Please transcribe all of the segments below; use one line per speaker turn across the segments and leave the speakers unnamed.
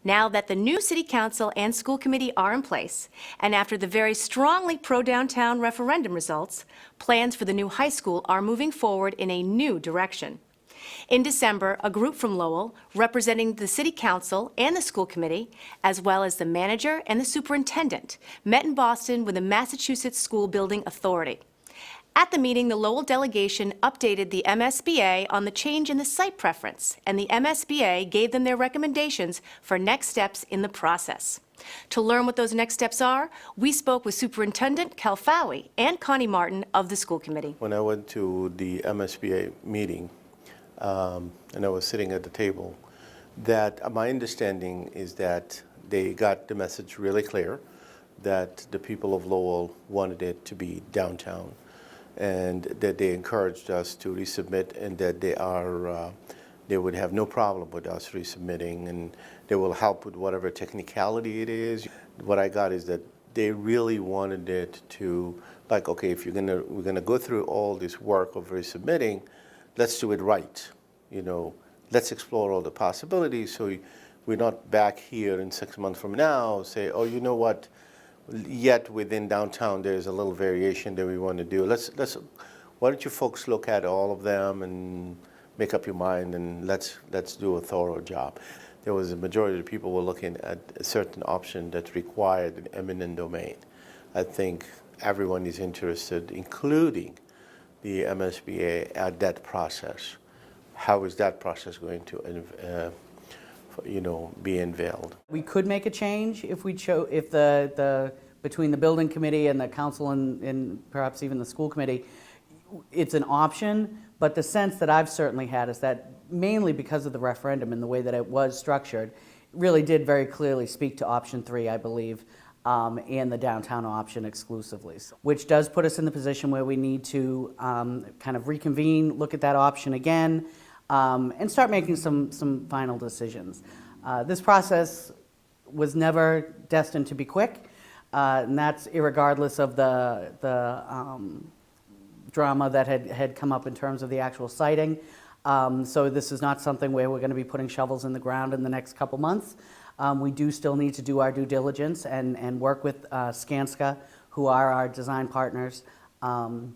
Now that the new City Council and School Committee are in place, and after the very strongly pro-downtown referendum results, plans for the new high school are moving forward in a new direction. In December, a group from Lowell, representing the City Council and the School Committee, as well as the manager and the superintendent, met in Boston with the Massachusetts School Building Authority. At the meeting, the Lowell delegation updated the MSBA on the change in the site preference, and the MSBA gave them their recommendations for next steps in the process. To learn what those next steps are, we spoke with Superintendent Khelfaoui and Connie Martin of the School Committee.
When I went to the MSBA meeting, and I was sitting at the table, that my understanding is that they got the message really clear that the people of Lowell wanted it to be downtown, and that they encouraged us to resubmit, and that they would have no problem with us resubmitting, and they will help with whatever technicality it is. What I got is that they really wanted it to, like, okay, if we're gonna go through all this work of resubmitting, let's do it right. You know, let's explore all the possibilities, so we're not back here in 6 months from now say, oh, you know what? Yet within downtown, there's a little variation that we want to do. Why don't you folks look at all of them and make up your mind, and let's do a thorough job. There was a majority of the people were looking at a certain option that required an eminent domain. I think everyone is interested, including the MSBA, at that process. How is that process going to be unveiled?
We could make a change if we if between the building committee and the council and perhaps even the school committee, it's an option. But the sense that I've certainly had is that mainly because of the referendum and the way that it was structured, really did very clearly speak to option 3, I believe, and the downtown option exclusively, which does put us in the position where we need to kind of reconvene, look at that option again, and start making some final decisions. This process was never destined to be quick, and that's irregardless of the drama that had come up in terms of the actual siting. So this is not something where we're going to be putting shovels in the ground in the next couple months. We do still need to do our due diligence and work with Skanska, who are our design partners, and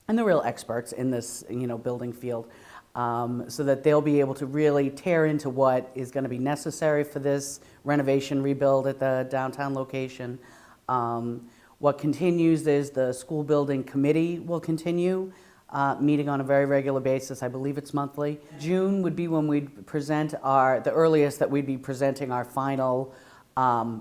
the real experts in this building field, so that they'll be able to really tear into what is going to be necessary for this renovation rebuild at the downtown location. What continues is the school building committee will continue meeting on a very regular basis. I believe it's monthly. June would be when we'd present the earliest that we'd be presenting our final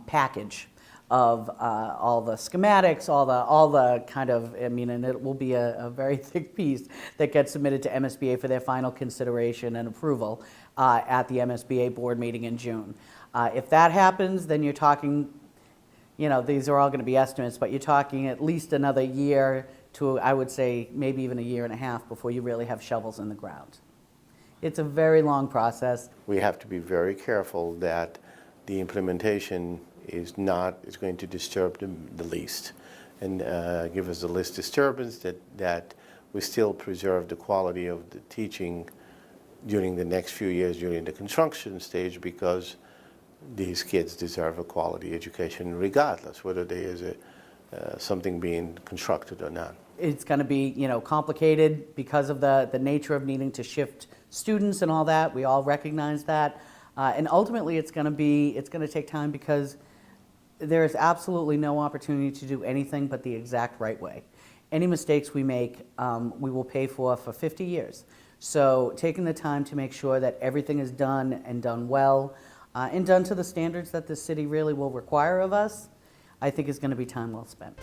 package of all the schematics, all the kind of, and it will be a very thick piece that gets submitted to MSBA for their final consideration and approval at the MSBA board meeting in June. If that happens, then you're talking, these are all going to be estimates, but you're talking at least another year to, I would say, maybe even a year and a half before you really have shovels in the ground. It's a very long process.
We have to be very careful that the implementation is going to disturb the least, and give us the least disturbance, that we still preserve the quality of the teaching during the next few years during the construction stage, because these kids deserve a quality education regardless whether there is something being constructed or not.
It's going to be complicated because of the nature of needing to shift students and all that. We all recognize that, and ultimately it's going to take time, because there is absolutely no opportunity to do anything but the exact right way. Any mistakes we make, we will pay for 50 years. So taking the time to make sure that everything is done and done well, and done to the standards that the city really will require of us, I think is going to be time well spent.